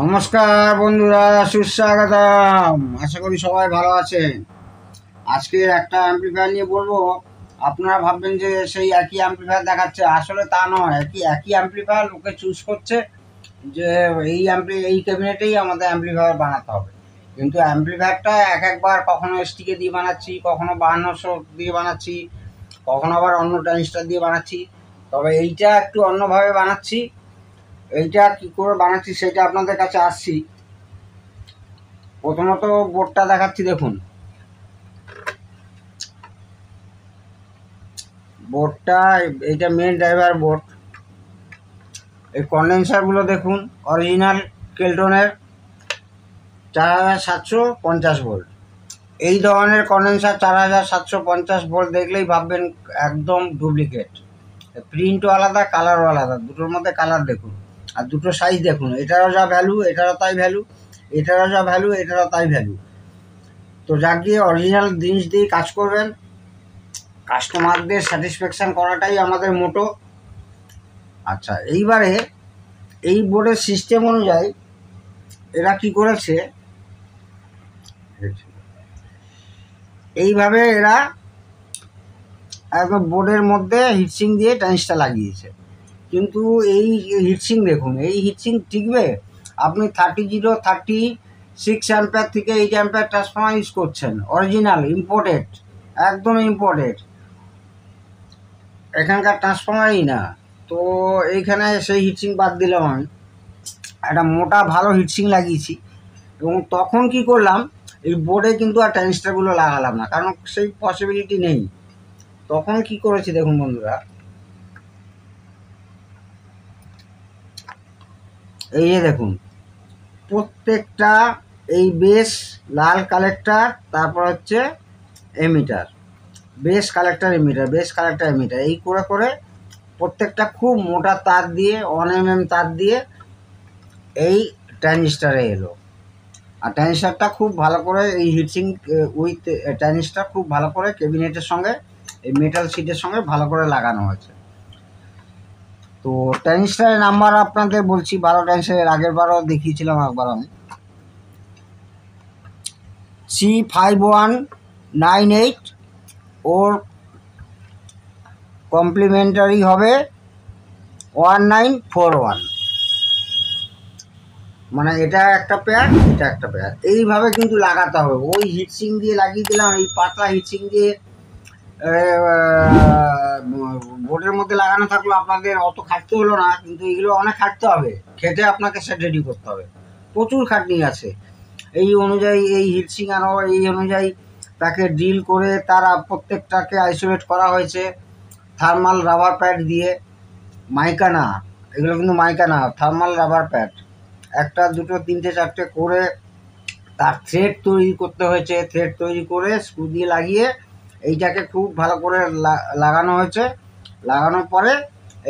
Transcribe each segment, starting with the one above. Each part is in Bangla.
নমস্কার বন্ধুরা, সুস্বাগতম। আশা করি সবাই ভালো আছেন। আজকে একটা অ্যাম্প্লিফায়ার নিয়ে বলবো। আপনারা ভাববেন যে সেই একই অ্যাম্প্লিফায়ার দেখাচ্ছে, আসলে তা নয়। একই অ্যাম্প্লিফায়ার লোকে চুজ করছে যে এই ক্যাবিনেটেই আমাদের অ্যাম্প্লিফায়ার বানাতে হবে, কিন্তু অ্যাম্প্লিফায়ারটা একবার কখনো এসটিকে দিয়ে বানাচ্ছি, কখনো 5200 দিয়ে বানাচ্ছি, কখনো আবার অন্য ট্রানজিস্টার দিয়ে বানাচ্ছি। তবে এইটা একটু অন্যভাবে বানাচ্ছি। এইটা কি করে বানাচ্ছি সেটা আপনাদের কাছে আসছি। প্রথমত বোর্ডটা দেখাচ্ছি, দেখুন বোর্ডটা। এইটা মেন ড্রাইভার বোর্ড। এই কন্ডেন্সারগুলো দেখুন, অরিজিনাল কেলটনের 4750 ভোল্ট। এই ধরনের কন্ডেন্সার 4750 ভোল্ট দেখলেই ভাববেন একদম ডুপ্লিকেট। প্রিন্টও আলাদা, কালারও আলাদা, দুটোর মধ্যে কালার দেখুন। আর দুটো সাইজ দেখুন, এটারও যা ভ্যালু এটারও তাই ভ্যালু, এটারও যা ভ্যালু এটারও তাই ভ্যালু। তো যাক গিয়ে অরিজিনাল জিনিস দিয়ে কাজ করবেন, কাস্টমারদের স্যাটিসফ্যাকশান করাটাই আমাদের মোটো। আচ্ছা, এইবারে এই বোর্ডের সিস্টেম অনুযায়ী এরা কি করেছে, এইভাবে এরা একদম বোর্ডের মধ্যে হিটসিং দিয়ে ট্রান্সটা লাগিয়েছে। কিন্তু এই হিটসিং দেখুন, এই হিটসিং টিকবে? আপনি 36 অ্যাম্পিয়ার থেকে 8 অ্যাম্পিয়ার ট্রান্সফর্মার ইউজ করছেন, অরিজিনাল ইম্পোর্টেড, একদম ইম্পোর্টেড, এখানকার ট্রান্সফর্মারই না। তো এইখানে সেই হিটসিং বাদ দিলাম, আমি একটা মোটা ভালো হিটসিং লাগিয়েছি। এবং তখন কি করলাম, এই বোর্ডে কিন্তু আর ট্রানজিস্টারগুলো লাগালাম না, কারণ সেই পসিবিলিটি নেই। তখন কি করেছি দেখুন বন্ধুরা, এই যে দেখুন, প্রত্যেকটা এই বেস লাল কালেক্টর, তারপর হচ্ছে emitter, base collector emitter, base collector emitter, এই করে করে প্রত্যেকটা খুব মোটা তার দিয়ে 1 mm তার দিয়ে এই ট্রানজিস্টারে এলো। আর ট্রানজিস্টারটা খুব ভালো করে এই হিটসিং উইথ ট্রানজিস্টার খুব ভালো করে ক্যাবিনেটের সঙ্গে, এই মেটাল শিটের সঙ্গে ভালো করে লাগানো হয়েছে। তো ট্রানজিস্টারের নাম্বার আপনাদের বলছি, 12 ট্রানজিস্টারের আগের বারও দেখিয়েছিলাম একবার আমি। C5198, ওর কমপ্লিমেন্টারি হবে 1941। মানে এটা একটা পেয়ার, এটা একটা পেয়ার, এইভাবে কিন্তু লাগাতে হবে। ওই হিটসিং দিয়ে লাগিয়ে দিলাম, এই পাতলা হিটসিং দিয়ে বোর্ডের মধ্যে লাগানো থাকলো, আপনাদের অত খাটতে হলো না। কিন্তু এগুলো অনেক খাটতে হবে, খেটে আপনাকে সেট রেডি করতে হবে, প্রচুর খাটনি আছে। এই অনুযায়ী এই হিটসিং আরও এই অনুযায়ী তাকে ড্রিল করে তারা প্রত্যেকটাকে আইসোলেট করা হয়েছে থার্মাল রাবার প্যাড দিয়ে। মাইকা না, এগুলো কিন্তু মাইকা না, থার্মাল রাবার প্যাড। একটা দুটো তিনটে চারটে করে তার থ্রেড তৈরি করতে হয়েছে। থ্রেড তৈরি করে স্ক্রু দিয়ে লাগিয়ে এইটাকে খুব ভালো করে লাগানো হয়েছে। লাগানোর পরে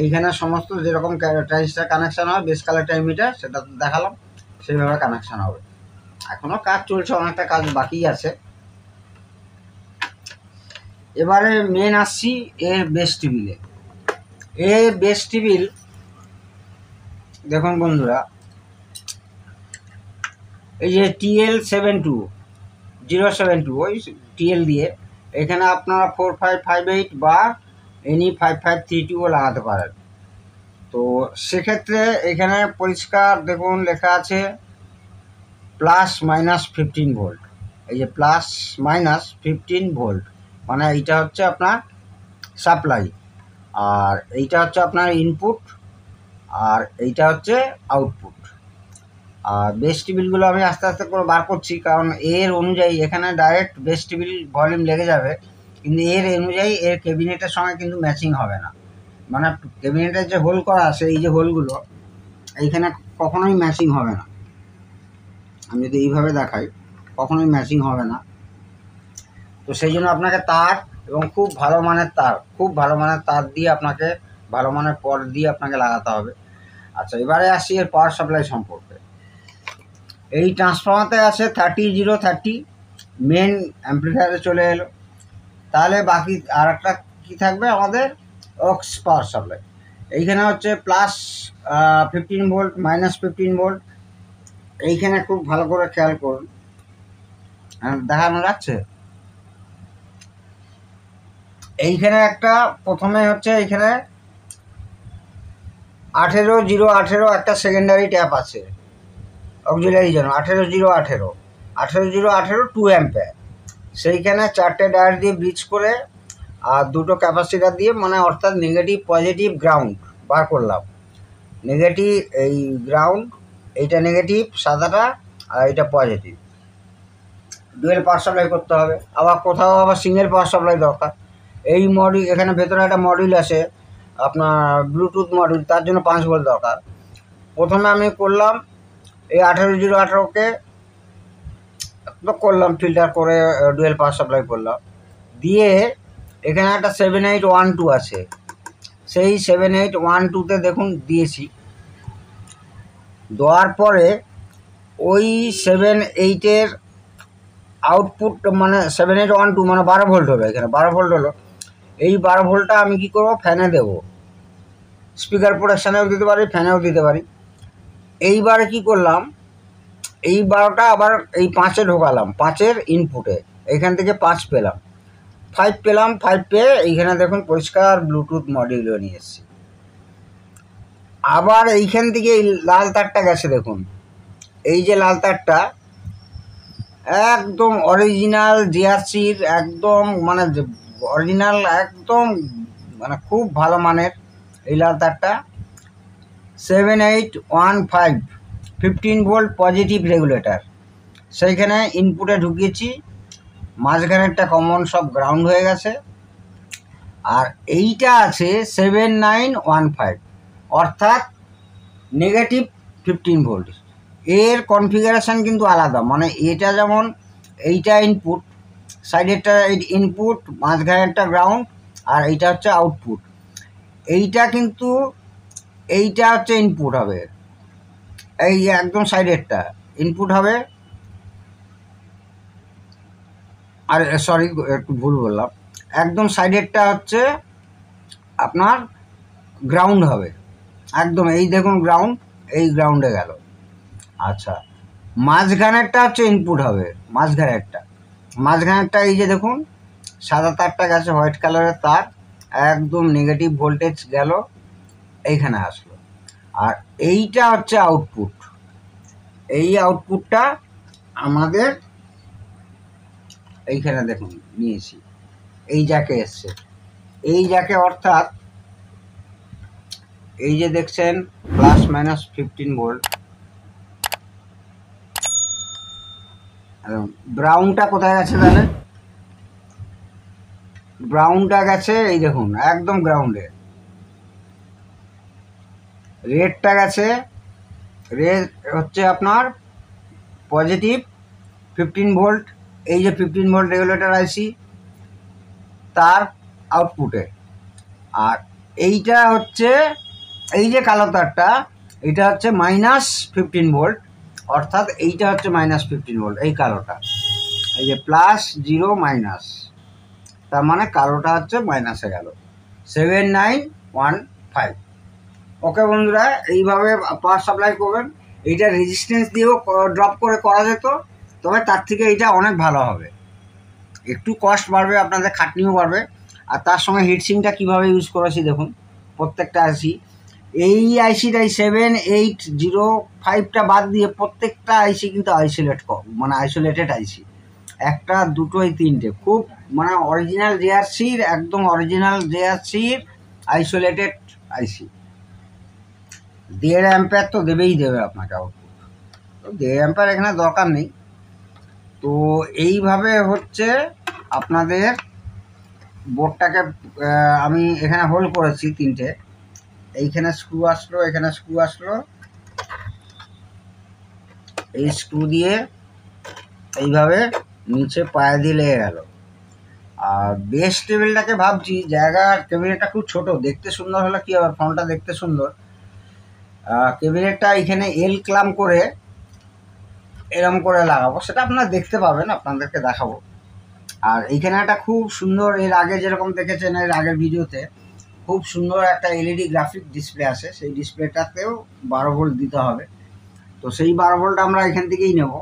এইখানে সমস্ত যেরকম ট্রানজিস্টার কানেকশান হয়, বেস কালেক্টর এমিটার, সেটা দেখালাম, সেইভাবে কানেকশান হবে। এখনও কাজ চলছে, অনেকটা কাজ বাকি আছে। এবারে মেন আসছি এর বেস টেবিলে। এর বেস টেবিল দেখুন বন্ধুরা, এই যে TL072 ওই TL দিয়ে এখানে আপনারা 4558 বা এনি 5532ও লাগাতে পারেন। তো সেক্ষেত্রে এখানে পরিষ্কার দেখুন লেখা আছে +-15 ভোল্ট। এই যে +-15 ভোল্ট, মানে এইটা হচ্ছে আপনার সাপ্লাই, আর এইটা হচ্ছে আপনার ইনপুট, আর এইটা হচ্ছে আউটপুট। আর বেস টেবিলগুলো আমি আস্তে আস্তে করে বার করছি, কারণ এর অনুযায়ী এখানে ডাইরেক্ট বেস টেবিল ভলিউম লেগে যাবে, কিন্তু এর অনুযায়ী এর ক্যাবিনেটের সঙ্গে কিন্তু ম্যাচিং হবে না। মানে ক্যাবিনেটের যে হোল করা আছে, এই যে হোলগুলো এইখানে কখনোই ম্যাচিং হবে না। আমি যদি এইভাবে দেখাই, কখনোই ম্যাচিং হবে না। তো সেই জন্য আপনাকে তার, এবং খুব ভালো মানের তার, খুব ভালো মানের তার দিয়ে আপনাকে, ভালো মানের পট দিয়ে আপনাকে লাগাতে হবে। আচ্ছা, এবারে আসছি এর পাওয়ার সাপ্লাই সম্পর্কে। এই ট্রান্সফর্মারতে আছে 3030, মেন অ্যাম্প্লিফায়ারে চলে এলো। তাহলে বাকি আর একটা কী থাকবে আমাদের, অক্স পাওয়ার সাপ্লাই। এইখানে হচ্ছে +15 ভোল্ট, -15 ভোল্ট, এইখানে খুব ভালো করে খেয়াল করুন, দেখানো যাচ্ছে। এইখানে একটা প্রথমে হচ্ছে এইখানে 18-0-18 একটা সেকেন্ডারি ট্যাপ আছে অক্সিলারি জন্য, 18-0-18 18-0-18 2 অ্যাম্পিয়ার। সেইখানে 4টে ডায়ার দিয়ে ব্রিজ করে আর 2টো ক্যাপাসিটার দিয়ে, মানে অর্থাৎ নেগেটিভ পজিটিভ গ্রাউন্ড বার করলাম। নেগেটিভ এই গ্রাউন্ড, এইটা নেগেটিভ সাদাটা আর এইটা পজিটিভ। ডুয়েল পাওয়ার সাপ্লাই করতে হবে, আবার কোথাও আবার সিঙ্গেল পাওয়ার সাপ্লাই দরকার। এই মডিউল, এখানে ভেতরে একটা মডিউল আছে আপনার ব্লুটুথ মডিউল, তার জন্য 5 ভোল্ট দরকার। প্রথমে আমি করলাম এই 18-0-18কে করলাম ফিল্টার করে, ডুয়েল পাওয়ার সাপ্লাই করলাম। দিয়ে এখানে একটা 7812 আছে, সেই 7812তে দেখুন দিয়েছি। দেওয়ার পরে ওই 78-এর আউটপুট মানে 7812 মানে 12 ভোল্ট হবে, এখানে 12 ভোল্ট হলো। এই 12 ভোল্টটা আমি কি করব, ফ্যানে দেব, স্পিকার প্রোটেকশানেও দিতে পারি, ফ্যানেও দিতে পারি। এইবারে কি করলাম, এই 12টা আবার এই 5-এ ঢোকালাম, 5-এর ইনপুটে। এখান থেকে 5 পেলাম, 5 পেলাম, 5 পেয়ে এইখানে দেখুন পরিষ্কার ব্লুটুথ মডিউলও নিয়ে এসেছি। আবার এইখান থেকে এই লাল তারটা গেছে, দেখুন এই যে লাল তারটা একদম অরিজিনাল জিআরসির, একদম মানে অরিজিনাল, একদম মানে খুব ভালো মানের এই লাল তারটা। 7815 15 ভোল্ট পজিটিভ রেগুলেটর, সেইখানে ইনপুটে ঢুকিয়েছি। মাঝখানেরটা কমন, সব গ্রাউন্ড হয়ে গেছে। আর এইটা আছে 7915, অর্থাৎ নেগেটিভ 15 ভোল্ট। এর কনফিগারেশান কিন্তু আলাদা, মানে এটা যেমন এইটা ইনপুট, সাইডেরটা ইনপুট, মাঝখানেরটা গ্রাউন্ড, আর এইটা হচ্ছে আউটপুট। এইটা কিন্তু এইটা হচ্ছে ইনপুট হবে, এই একদম সাইডেরটা ইনপুট হবে। আর সরি একটু ভুল বললাম, একদম সাইডেরটা হচ্ছে আপনার গ্রাউন্ড হবে, একদম এই দেখুন গ্রাউন্ড, এই গ্রাউন্ডে গেল। আচ্ছা, মাঝখানেরটা হচ্ছে ইনপুট হবে, মাঝখানেরটা এই যে দেখুন সাদা তারটা গেছে, হোয়াইট কালারের তার, একদম নেগেটিভ ভোল্টেজ গেল, এইখানে আসলো। আর এইটা হচ্ছে আউটপুট, এই আউটপুটটা আমাদের এইখানে দেখুন নিয়েছি, এই জ্যাকে এসছে, এই জ্যাকে, অর্থাৎ এই যে দেখছেন +-15 ভোল্ট। ব্রাউনটা কোথায় গেছে তাহলে, ব্রাউনটা গেছে এই দেখুন একদম গ্রাউন্ডে। রেডটা গেছে, রেড হচ্ছে আপনার পজিটিভ 15 ভোল্ট, এই যে 15 ভোল্ট রেগুলেটর আইসি তার আউটপুটে। আর এইটা হচ্ছে এই যে কালো তারটা, এটা হচ্ছে -15 ভোল্ট, অর্থাৎ এইটা হচ্ছে -15 ভোল্ট, এই কালোটা, এই যে +0 তার মানে কালোটা হচ্ছে মাইনাসে গেল, 7915। ওকে বন্ধুরা, এইভাবে পাওয়ার সাপ্লাই করবেন। এইটা রেজিস্ট্যান্স দিয়েও ড্রপ করে করা যেত, তবে তার থেকে এইটা অনেক ভালো হবে। একটু কস্ট বাড়বে, আপনাদের খাটনিও বাড়বে। আর তার সঙ্গে হিটসিংটা কীভাবে ইউজ করেছি দেখুন, প্রত্যেকটা আইসি, এই আইসিটাই 7805টা বাদ দিয়ে প্রত্যেকটা আইসি কিন্তু আইসোলেটেড আইসি, একটা দুটো এই তিনটে খুব মানে অরিজিনাল জেআরসির, একদম অরিজিনাল জেআরসির আইসোলেটেড আইসি। 1.5 অ্যাম্পিয়ার তো দেবেই দেবে আপনাকে আউটপুট, তো 1.5 অ্যাম্পিয়ার এখানে দরকার নেই। তো এইভাবে হচ্ছে আপনাদের বোর্ডটাকে আমি এখানে হোল্ড করেছি 3টে, এইখানে স্ক্রু আসলো, এখানে স্ক্রু আসলো, এই স্ক্রু দিয়ে এইভাবে নিচে পায়ে দিয়ে লেগে গেল। আর বেস টেবিলটাকে ভাবছি, জায়গার টেবিলটা খুব ছোট, দেখতে সুন্দর হলে কী হবে, ফোনটা দেখতে সুন্দর, কেবিনেটটা এখানে এল ক্লাম করে এরম করে লাগাবো, সেটা আপনারা দেখতে পাবেন, আপনাদেরকে দেখাবো। আর এইখানে একটা খুব সুন্দর, এর আগে যেরকম দেখেছেন এর আগের ভিডিওতে, খুব সুন্দর একটা এলইডি গ্রাফিক ডিসপ্লে আছে, সেই ডিসপ্লেটাতেও 12 ভোল্ট দিতে হবে। তো সেই 12 ভোল্ট আমরা এখান থেকেই নেব,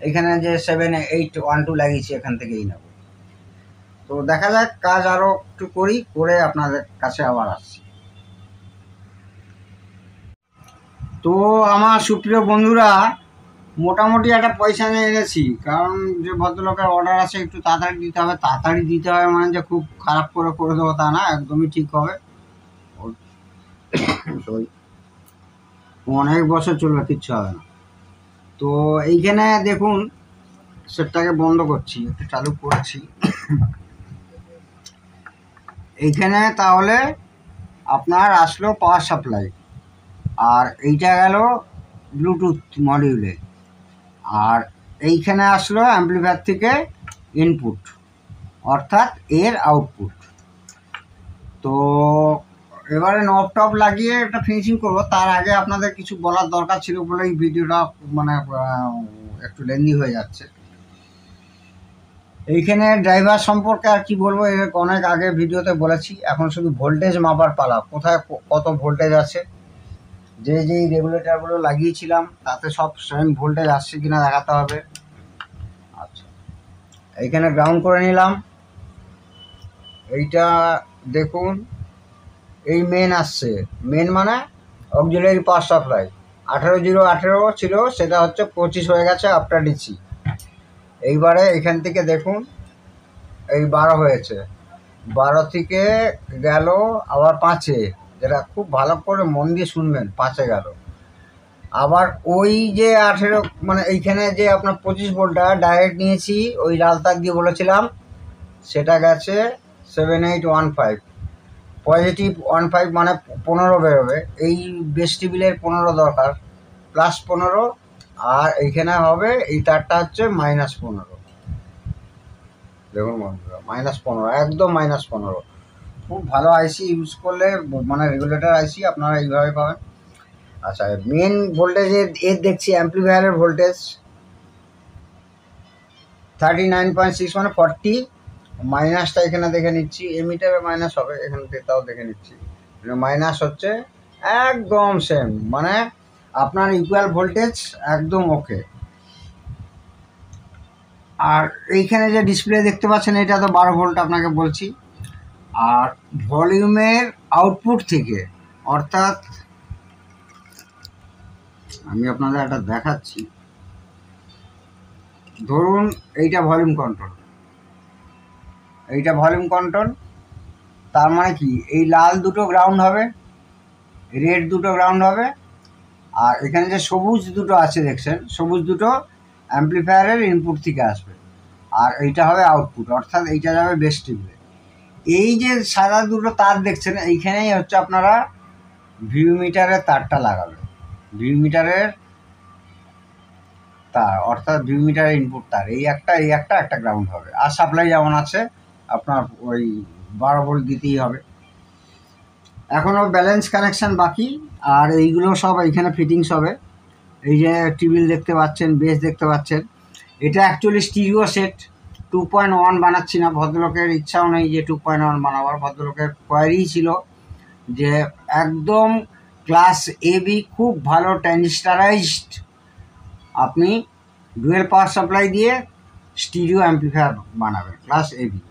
এখানে যে 7812 লাগিয়েছি এখান থেকেই নেব। তো দেখা যাক, কাজ আরও একটু করি, করে আপনাদের কাছে আবার আসছি। তো আমার সুপ্রিয় বন্ধুরা, মোটামুটি একটা পয়সা নিয়ে এনেছি, কারণ যে ভদ্রলোকের অর্ডার আছে একটু তাড়াতাড়ি দিতে হবে। তাড়াতাড়ি দিতে হবে মানে যে খুব খারাপ করে করে দেবো তা না, একদমই ঠিক হবে। অনেক বছর চলবে, কিচ্ছু হবে না। তো এইখানে দেখুন, সেটটাকে বন্ধ করছি, একটু চালু করছি। এইখানে তাহলে আপনার আসলো পাওয়ার সাপ্লাই, আর এইটা গেল ব্লুটুথ মডিউলে, আর এইখানে আসলো অ্যাম্পলিফায়ার থেকে ইনপুট, অর্থাৎ এর আউটপুট। তো এবারে নব টপ লাগিয়ে একটা ফিনিশিং করবো। তার আগে আপনাদের কিছু বলার দরকার ছিল বলে এই ভিডিওটা মানে একটু লেন্দি হয়ে যাচ্ছে। এইখানে ড্রাইভার সম্পর্কে আর কি বলবো, এর অনেক আগে ভিডিওতে বলেছি। এখন শুধু ভোল্টেজ মাপার পালা, কোথায় কত ভোল্টেজ আছে। যেই রেগুলেটরগুলো লাগিয়েছিলাম তাতে সব সেম ভোল্টেজ আসছে কিনা দেখাতে হবে। আচ্ছা, এইখানে গ্রাউন্ড করে নিলাম। এইটা দেখুন, এই মেন আসছে, মেন মানে অক্সিলারি পাওয়ার সাপ্লাই। 18018 ছিল, সেটা হচ্ছে 25 হয়ে গেছে আফটার ডিসি। এইবারে এখান থেকে দেখুন, এই 12 হয়েছে, 12 থেকে গেল আবার 5-এ, যেটা খুব ভালো করে মন দিয়ে শুনবেন, 5-এ গেল। আবার ওই যে 18 মানে এইখানে যে আপনার 25 ভোল্টটা ডাইরেক্ট নিয়েছি, ওই লাল তার দিয়ে বলেছিলাম, সেটা গেছে 7815। পজিটিভ 15 মানে 15 বেরোবে। এই ভেস্টিবিলের 15 দরকার, প্লাস 15, আর এইখানে হবে এই তারটা হচ্ছে -15। দেখুন বন্ধুরা, -15, একদম -15। খুব ভালো আইসি ইউজ করলে, মানে রেগুলেটর আইসি আপনারা এইভাবে পাবেন। আচ্ছা, মেন ভোল্টেজের এর দেখছি অ্যাম্পলিফায়ারের ভোল্টেজ 39.6 মানে 40। মাইনাসটা এখানে দেখে নিচ্ছি, এমিটারে মাইনাস হবে, এখানে তাও দেখে নিচ্ছি। মাইনাস হচ্ছে একদম সেম, মানে আপনার ইকুয়াল ভোল্টেজ, একদম ওকে। আর এইখানে যে ডিসপ্লে দেখতে পাচ্ছেন, এটা তো 12 ভোল্ট আপনাকে বলছি। আর ভলিউমের আউটপুট থেকে, অর্থাৎ আমি আপনাদের একটা দেখাচ্ছি। ধরুন এইটা ভলিউম কন্ট্রোল, এইটা ভলিউম কন্ট্রোল। তার মানে কি, এই লাল দুটো গ্রাউন্ড হবে, রেড দুটো গ্রাউন্ড হবে, আর এখানে যে সবুজ দুটো আছে দেখছেন, সবুজ দুটো অ্যাম্পলিফায়ারের ইনপুট থেকে আসবে, আর এইটা হবে আউটপুট, অর্থাৎ এইটা যাবে ভেস্টিবিলে। এই যে সাদা দুটো তার দেখছেন, এইখানেই হচ্ছে আপনারা ভিউ মিটারের তারটা লাগাবেন। ভিউ মিটারের তার, অর্থাৎ ভিউ মিটারের ইনপুট তার, এই একটা একটা গ্রাউন্ড হবে। আর সাপ্লাই যেমন আছে আপনার ওই 12 ভোল্ট দিতেই হবে। এখনও ব্যালেন্স কানেকশান বাকি, আর এইগুলো সব এইখানে ফিটিংস হবে। এই যে টিবিল দেখতে পাচ্ছেন, বেস দেখতে পাচ্ছেন, এটা অ্যাকচুয়ালি স্টিরিও সেট। 2.1 বানাচ্ছি না, ভদ্রলোকের ইচ্ছাও নেই যে 2.1 বানাবার। ভদ্রলোকের কোয়ারি ছিল যে একদম ক্লাস এবি, খুব ভালো ট্রানজিস্টারাইজড আপনি ডুয়েল পাওয়ার সাপ্লাই দিয়ে স্টিরিও অ্যাম্পলিফায়ার বানাবেন, ক্লাস এবি।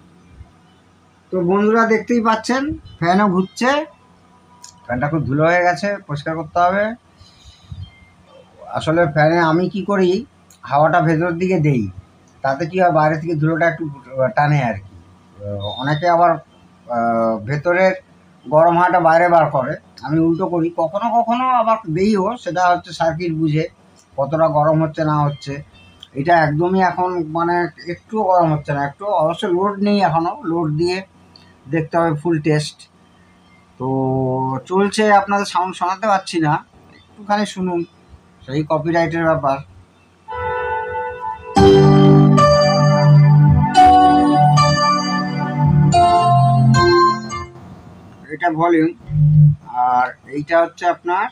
তো বন্ধুরা দেখতেই পাচ্ছেন, ফ্যানও ঘুরছে, ফ্যানটা খুব ধুলো হয়ে গেছে, পরিষ্কার করতে হবে। আসলে ফ্যানে আমি কি করি, হাওয়াটা ভেতরের দিকে দেই, তাতে কি হয়, বাইরে থেকে ধুলোটা একটু টানে আর কি। অনেকে আবার ভেতরের গরম হাওয়াটা বাইরে বার করে, আমি উল্টো করি। কখনো কখনো আবার দেইও, সেটা হচ্ছে সার্কিট বুঝে কতটা গরম হচ্ছে না হচ্ছে। এটা একদমই এখন মানে একটুও গরম হচ্ছে না, একটু অবশ্য লোড নেই এখনও, লোড দিয়ে দেখতে হবে ফুল টেস্ট। তো চলছে, আপনাদের সাউন্ড শোনাতে পারছি না, একটুখানি শুনুন, সেই কপিরাইটের ব্যাপার। এটা ভলিউম, আর এইটা হচ্ছে আপনার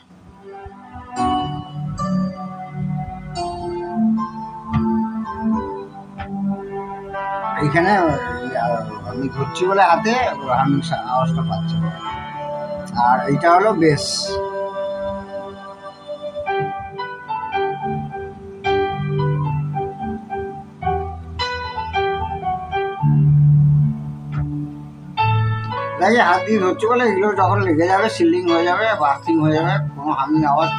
এইখানে আমি ধরছি বলে হাতে আমি আওয়াজটা পাচ্ছি। আর এইটা হলো বেস। এই হাত দিয়ে ধরছে বলে এগুলো যখন লেগে যাবে, সিলিং হয়ে যাবে, বাস্টিং হয়ে যাবে, কোনো হামিং আওয়াজ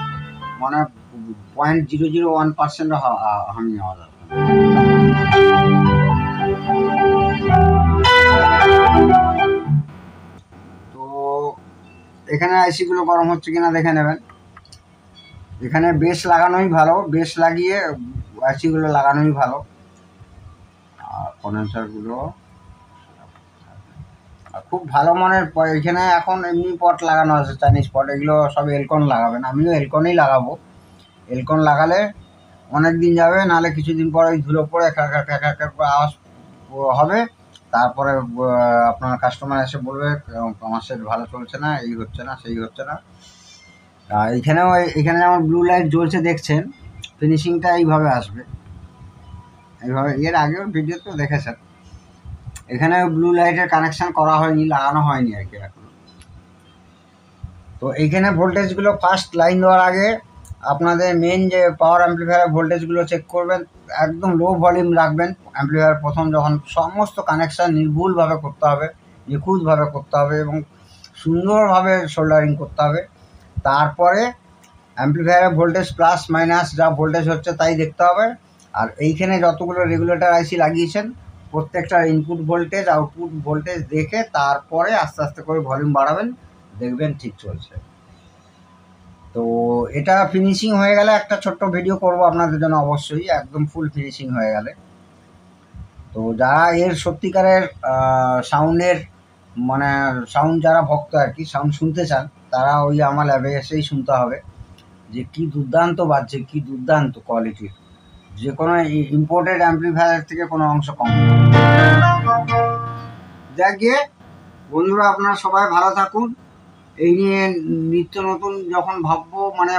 মানে 0.001% হামিং আওয়াজ আসবে। তো এখানে আইসিগুলো গরম হচ্ছে কিনা দেখে নেবেন। এখানে বেস লাগানোই ভালো, বেস লাগিয়ে আইসিগুলো লাগানোই ভালো। আর কন্ডেন্সারগুলো খুব ভালো মানের। এখানে এখন এমনি পট লাগানো আছে, চাইনিজ পট, এগুলো সব এলকন লাগাবেন। আমিও এলকনই লাগাবো। এলকন লাগালে অনেক দিন যাবে, নাহলে কিছুদিন পরে ওই ধুলো পড়ে আওয়াজ হবে। তারপরে আপনার কাস্টমার এসে বলবে আমার সেট ভালো চলছে না, এই হচ্ছে না, সেই হচ্ছে না। এইখানেও এখানে যেমন ব্লু লাইট জ্বলছে দেখছেন, ফিনিশিংটা এইভাবে আসবে, এইভাবে। এর আগেও ভিডিওতে দেখেছেন। এখানে ব্লু লাইটের কানেকশন করা হয়নি, লাগানো হয়নি আর কি এখন। তো এইখানে ভোল্টেজগুলো ফার্স্ট লাইন দেওয়ার আগে আপনাদের মেন যে পাওয়ার অ্যাম্প্লিফায়ার ভোল্টেজগুলো চেক করবেন, একদম লো ভলিউম রাখবেন। অ্যাম্প্লিফায়ার প্রথম যখন সমস্ত কানেকশান নির্ভুলভাবে করতে হবে, নিখুঁতভাবে করতে হবে এবং সুন্দরভাবে সোল্ডারিং করতে হবে। তারপরে অ্যাম্প্লিফায়ারের ভোল্টেজ প্লাস মাইনাস যা ভোল্টেজ হচ্ছে তাই দেখতে হবে। আর এইখানে যতগুলো রেগুলেটর আইসি লাগিয়েছেন প্রত্যেকটার ইনপুট ভোল্টেজ আউটপুট ভোল্টেজ দেখে তারপরে আস্তে আস্তে করে ভলিউম বাড়াবেন, দেখবেন ঠিক চলছে। তো এটা ফিনিশিং হয়ে গেলে একটা ছোট্ট ভিডিও করব আপনাদের জন্য অবশ্যই, একদম ফুল ফিনিশিং হয়ে গেলে। তো যারা এর সত্যিকারের সাউন্ডের মানে সাউন্ড যারা ভক্ত আর কি, সাউন্ড শুনতে চান, তারা ওই আমার ল্যাবে এসেই শুনতে হবে যে কী দুর্দান্ত বাজছে, কী দুর্দান্ত কোয়ালিটির। যে কোনো ইম্পোর্টেড অ্যাম্প্লিফায়ার থেকে কোনো অংশ কম। যাক গিয়ে বন্ধুরা, আপনারা সবাই ভালো থাকুন। এই নিয়ে নিত্য নতুন যখন ভাববো মানে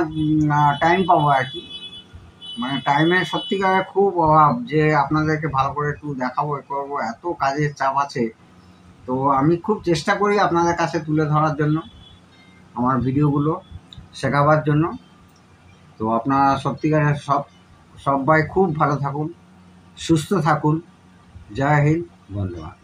টাইম পাবো আর কি, মানে টাইমের সত্যিকারের খুব অভাব যে আপনাদেরকে ভালো করে একটু দেখাবো, এ করবো, এত কাজের চাপ আছে। তো আমি খুব চেষ্টা করি আপনাদের কাছে তুলে ধরার জন্য, আমার ভিডিওগুলো শেখাবার জন্য। তো আপনারা সত্যিকারের সবাই খুব ভালো থাকুন, সুস্থ থাকুন। জয় হিন্দ, ধন্যবাদ।